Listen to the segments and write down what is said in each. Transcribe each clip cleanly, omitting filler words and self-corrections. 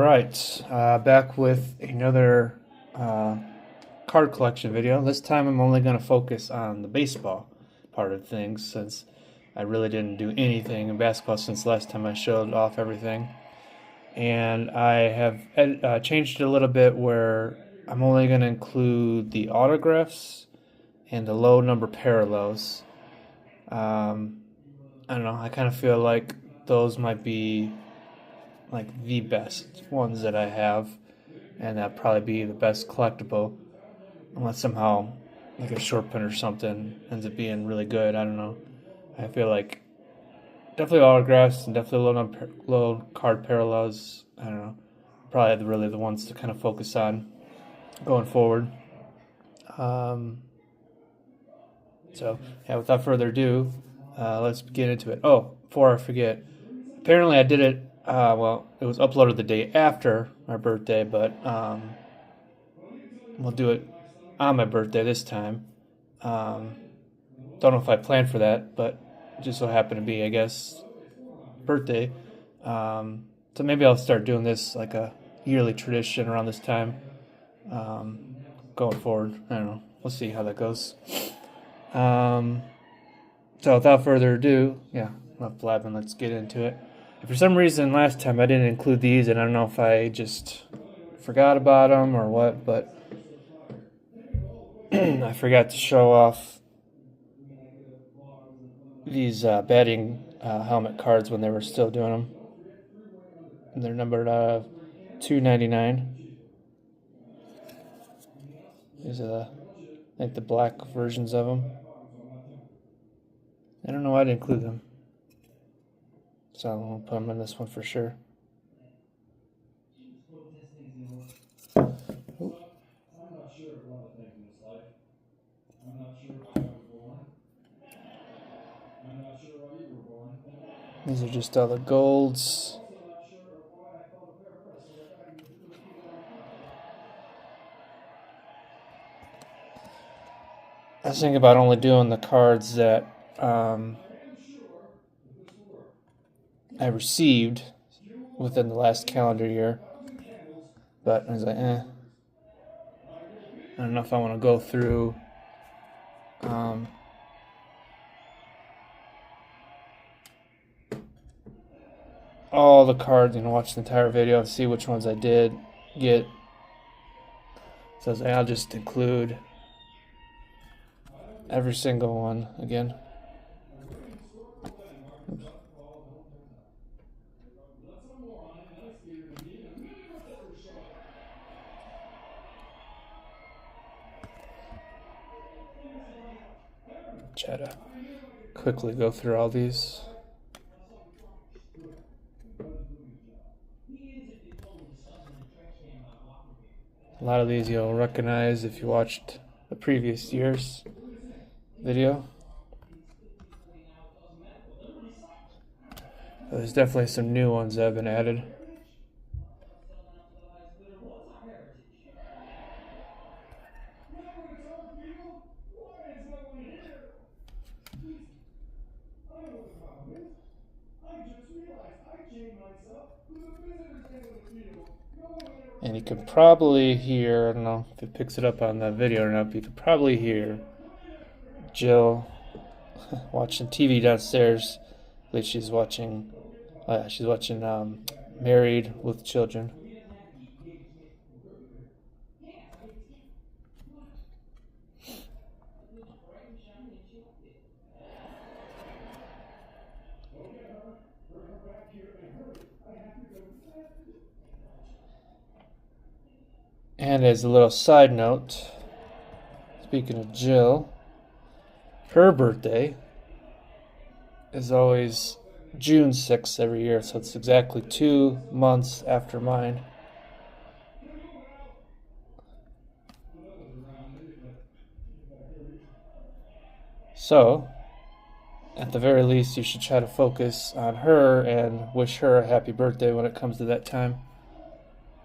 Alright, back with another card collection video. This time I'm only going to focus on the baseball part of things, since I really didn't do anything in basketball since last time I showed off everything. And I have changed it a little bit where I'm only going to include the autographs and the low number parallels. I don't know, I kind of feel like those might be like the best ones that I have, and that'd probably be the best collectible, unless somehow like a short print or something ends up being really good. I don't know. I feel like definitely autographs and definitely low card parallels. I don't know. Probably really the ones to kind of focus on going forward. So yeah, without further ado, let's get into it. Oh, before I forget, apparently I did it. Well, it was uploaded the day after my birthday, but we'll do it on my birthday this time. Don't know if I planned for that, but it just so happened to be, I guess, birthday. So maybe I'll start doing this like a yearly tradition around this time, going forward. I don't know. We'll see how that goes. So without further ado, yeah, enough blabbing. Let's get into it. If for some reason last time I didn't include these, and I don't know if I just forgot about them or what, but I forgot to show off these batting helmet cards when they were still doing them. And they're numbered $2.99. These are the black versions of them. I don't know why I didn't include them. So I'm going to put them in this one for sure. These are just all the golds. I was thinking about only doing the cards that I received within the last calendar year, but I was like, I don't know if I want to go through all the cards and watch the entire video and see which ones I did get. So I was like, I'll just include every single one again. Try to quickly go through all these. A lot of these you'll recognize if you watched the previous year's video. There's definitely some new ones that have been added. And you can probably hear, I don't know if it picks it up on the video or not, but you can probably hear Jill watching TV downstairs. At least she's watching Married with Children. And as a little side note, speaking of Jill, her birthday is always June 6th every year, so it's exactly 2 months after mine. So, at the very least, you should try to focus on her and wish her a happy birthday when it comes to that time.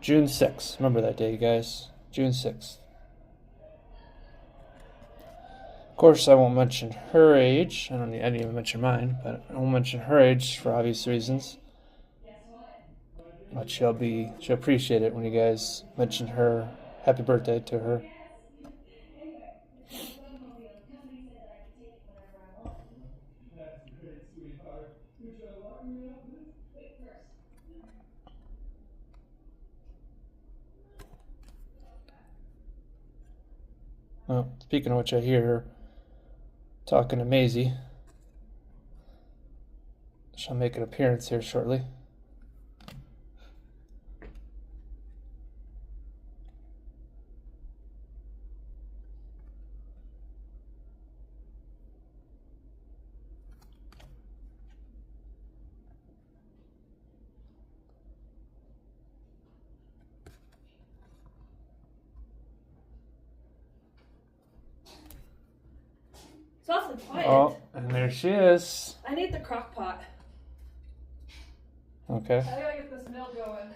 June 6th. Remember that day, guys. June 6th. Of course, I won't mention her age. I didn't even mention mine, but I won't mention her age for obvious reasons. but she'll appreciate it when you guys mention her happy birthday to her. Well, speaking of which, I hear her talking to Maisie. She'll make an appearance here shortly. It's awfully quiet. Oh, and there she is. I need the crock pot. Okay. I gotta get this mill going.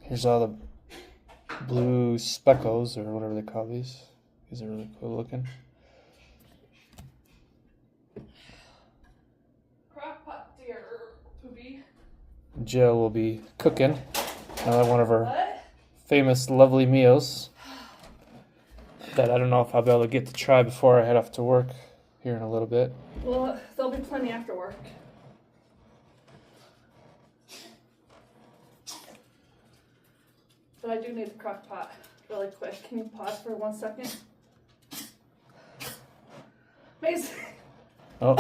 Here's all the blue speckles, or whatever they call these. These are really cool looking. Crock pot, dear poopy. Jill will be cooking another one of her What? famous lovely meals that I don't know if I'll be able to get to try before I head off to work here in a little bit. Well, there'll be plenty after work. But I do need the crock pot really quick. Can you pause for 1 second? Mace. Oh,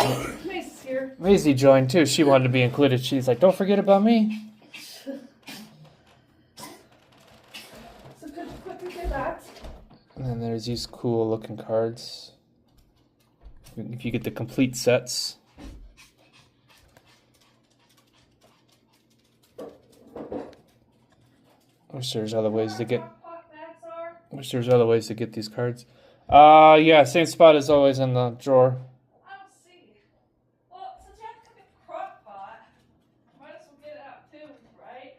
Mace is here. Maisie joined too. She wanted to be included. She's like, don't forget about me. So could you quickly do that? And then there's these cool looking cards. If you get the complete sets. Wish there's other ways to get. Crock pot bags are? Wish there's other ways to get these cards. Yeah, same spot as always in the drawer. I don't see. Well, since you have to cook at the crock pot, might as well get it out too, right?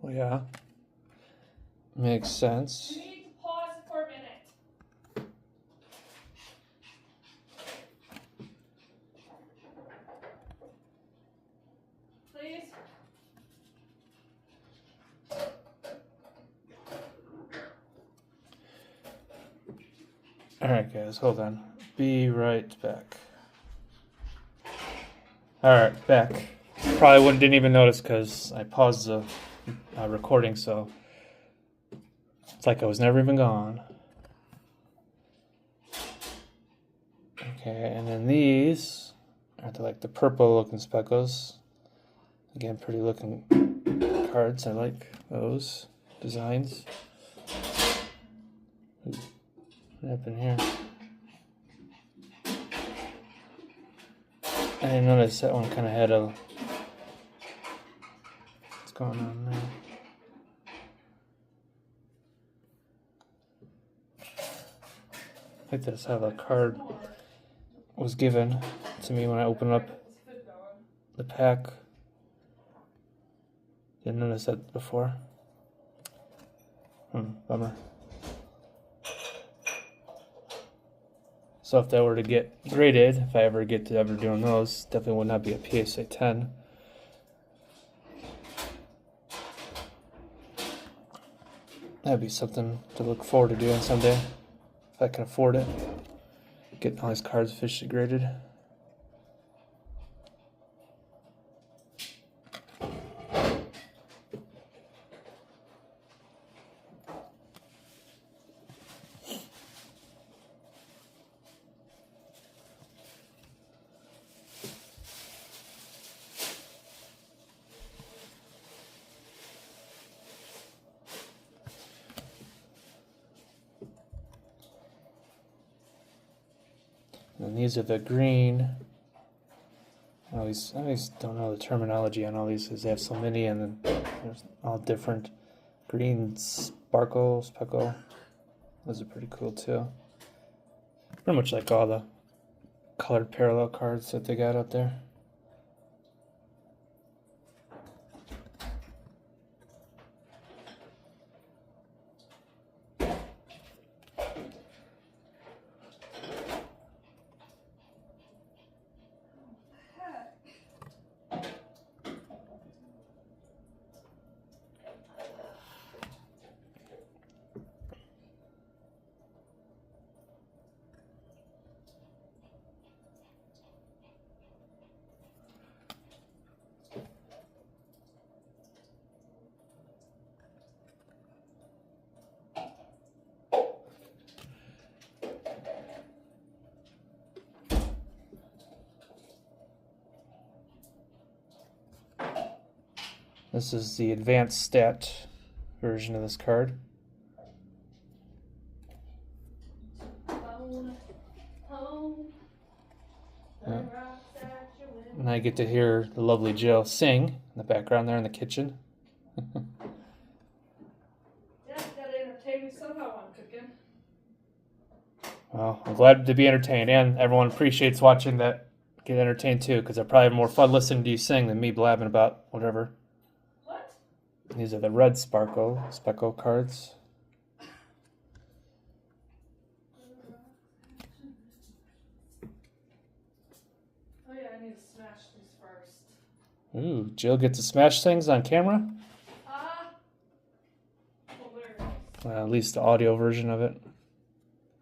Well, yeah. Makes sense. You need to pause it for a minute. Please. Alright, guys, hold on. Be right back. Alright, back. Probably didn't even notice because I paused the recording, so it's like I was never even gone. Okay, and then these are like the purple looking speckles. Again, pretty looking cards. I like those designs. Ooh, what happened here? I didn't notice that one kind of had a. What's going on there? I think that's how the card was given to me when I opened up the pack. Didn't notice that before. Bummer. So if that were to get graded, if I ever get to ever doing those, definitely would not be a PSA 10. That'd be something to look forward to doing someday, if I can afford it. Get all these cards officially graded. And these are the green. I always don't know the terminology on all these because they have so many, and then there's all different green speckle. Those are pretty cool too. Pretty much like all the colored parallel cards that they got out there. This is the advanced stat version of this card. Yeah. And I get to hear the lovely Jill sing in the background there in the kitchen. Yeah, you gotta entertain me somehow while I'm cooking. Well, I'm glad to be entertained, and everyone appreciates watching that get entertained too, because they're probably more fun listening to you sing than me blabbing about whatever. What? These are the red Speckle cards. Oh yeah, I need to smash these first. Ooh, Jill gets to smash things on camera? Hilarious. Well, at least the audio version of it.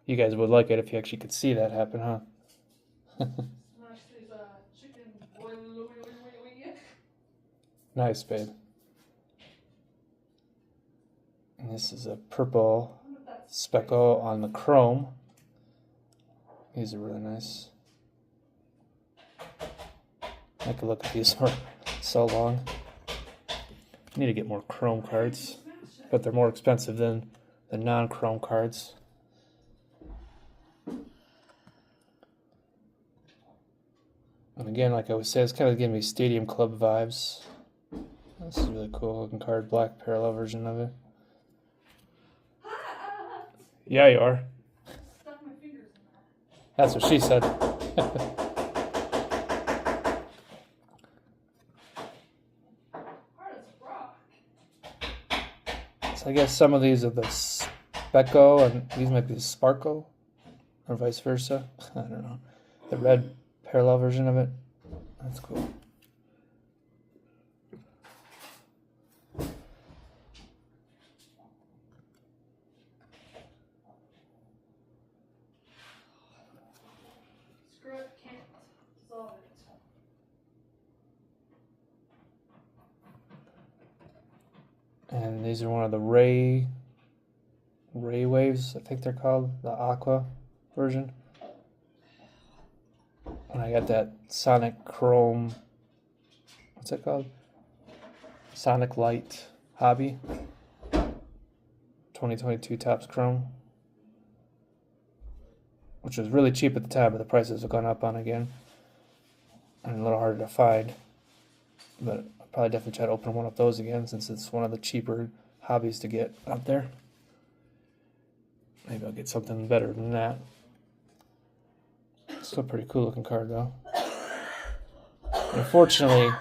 You guys would like it if you actually could see that happen, huh? Smash these chicken boy. Nice, babe. And this is a purple Speckle on the chrome. These are really nice. I could look at these for so long. I need to get more chrome cards, but they're more expensive than the non-chrome cards. And again, like I always say, it's kind of giving me Stadium Club vibes. This is a really cool looking card, black parallel version of it. Yeah, you are. Stuck my fingers in that. That's what she said. Hard as rock. So I guess some of these are the Speckle, and these might be the Sparkle, or vice versa. I don't know. The red parallel version of it. That's cool. Screw it, can't solve it. And these are one of the Ray Waves, I think they're called, the Aqua version. And I got that Sonic Chrome, what's it called? Sonic Light Hobby. 2022 Topps Chrome. Which was really cheap at the time, but the prices have gone up on again. And a little harder to find. But I'll probably definitely try to open one of those again, since it's one of the cheaper hobbies to get out there. Maybe I'll get something better than that. Still a pretty cool looking card though. Unfortunately,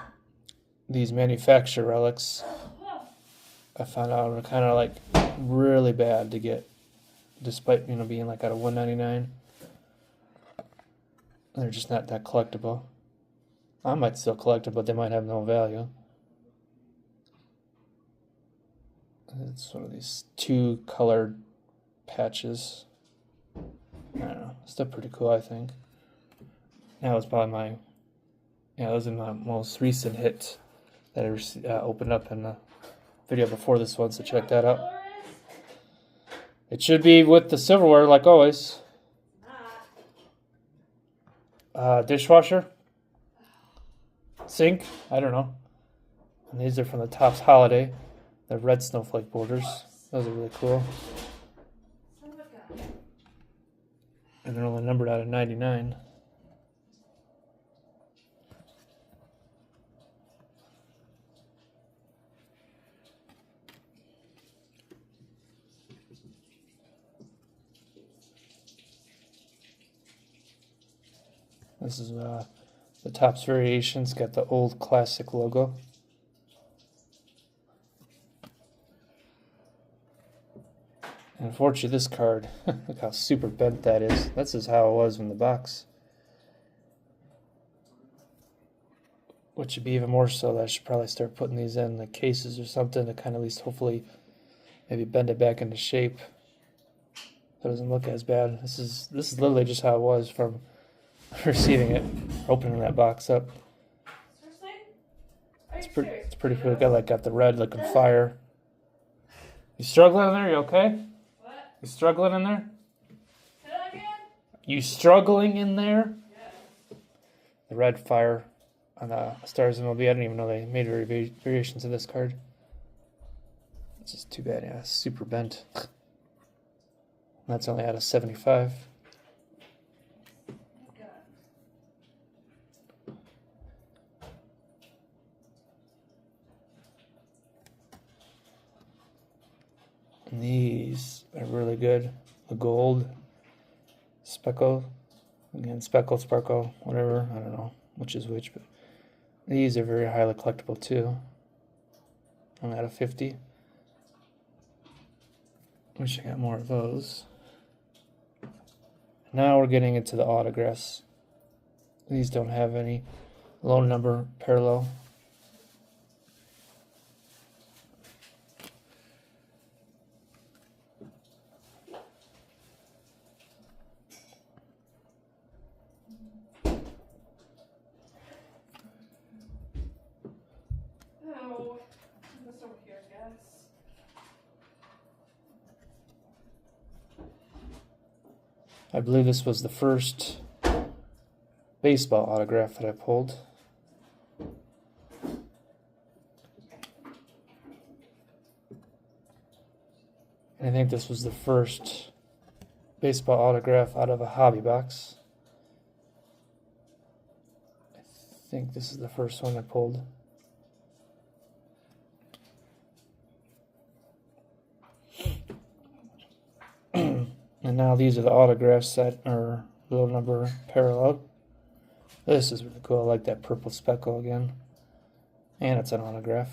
these manufacturer relics, I found out are kind of like really bad to get, despite being like out of $1.99. They're just not that collectible. I might still collect them, but they might have no value. It's one of these two colored patches. I don't know. Still pretty cool, I think. That was probably that was my most recent hit that I opened up in the video before this one, so check that out. It should be with the silverware, like always. Dishwasher? Sink? I don't know. And these are from the Topps Holiday. The red snowflake borders. Those are really cool. And they're only numbered out of 99. This is the Topps variation. It's got the old classic logo. And unfortunately, this card, look how super bent that is. That's just how it was in the box. Which should be even more so that I should probably start putting these in the cases or something to kind of at least hopefully maybe bend it back into shape. So it doesn't look as bad. This is literally just how it was from receiving it, opening that box up. Seriously? Are you serious? It's pretty cool. Got the red looking fire. You struggling in there? You okay? What? You struggling in there? Say that again? You struggling in there? Yes. The red fire on the Stars MLB. I didn't even know they made variations of this card. It's just too bad. Yeah, super bent. That's only out of 75. And these are really good. The gold, speckle, again, speckle, sparkle, whatever. I don't know which is which, but these are very highly collectible too. I'm out of 50. Wish I got more of those. Now we're getting into the autographs. These don't have any low number parallel. Oh, this over here, I guess. I believe this was the first baseball autograph that I pulled. And I think this was the first baseball autograph out of a hobby box. I think this is the first one I pulled. And now these are the autographs that are low number parallel. This is really cool. I like that purple speckle again. And it's an autograph.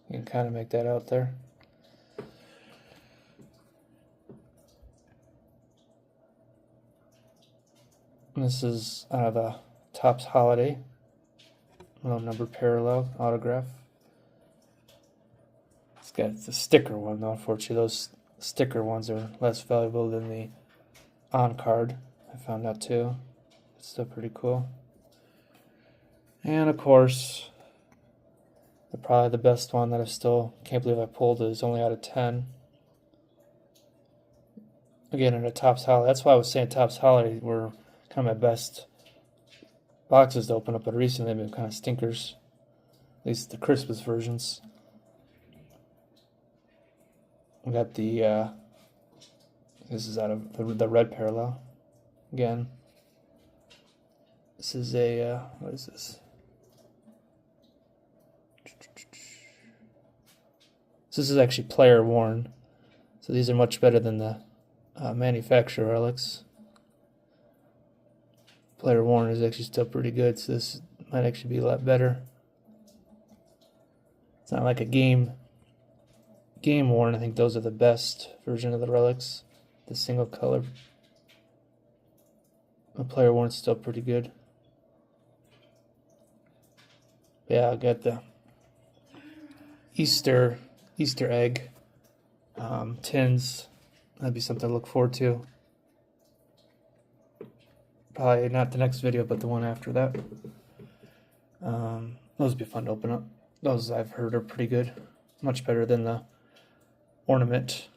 You can kind of make that out there. And this is out of the Topps Holiday. Low number parallel autograph. It's got the sticker one though. Unfortunately, those sticker ones are less valuable than the on card. I found out too. It's still pretty cool. And of course, probably the best one that I still can't believe I pulled is only out of 10. Again, in a Topps Holiday. That's why I was saying Topps Holiday were kind of my best boxes to open up, but recently they've been kind of stinkers. At least the Christmas versions. We got the, this is out of the red parallel. Again, this is a, what is this? This is actually player worn. So these are much better than the manufacturer relics. Player worn is actually still pretty good, so this might actually be a lot better. It's not like a game worn. I think those are the best version of the relics. The single color. The player worn is still pretty good. Yeah, I got the Easter egg tins. That'd be something to look forward to. Probably not the next video, but the one after that. Those would be fun to open up. Those I've heard are pretty good. Much better than the ornament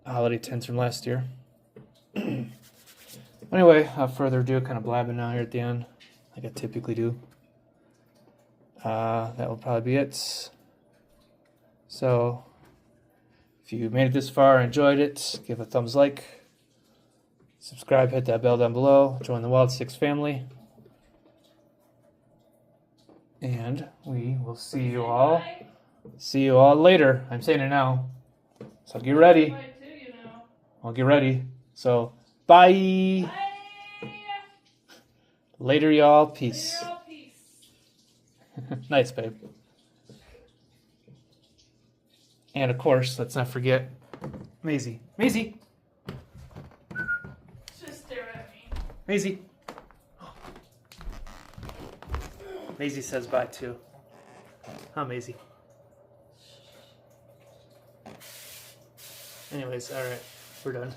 holiday tins from last year. Anyway, without further ado, kind of blabbing now here at the end, like I typically do. That will probably be it. So, if you made it this far and enjoyed it, give a thumbs like. Subscribe, hit that bell down below. Join the Wild Six family. And we will see you all later. I'm saying it now. So get ready. I'll get ready. So, bye. Later, y'all. Peace. Nice, babe. And of course, let's not forget Maisie. Maisie. Just stare at me. Maisie. Maisie says bye too. Huh, Maisie? Anyways, alright. We're done.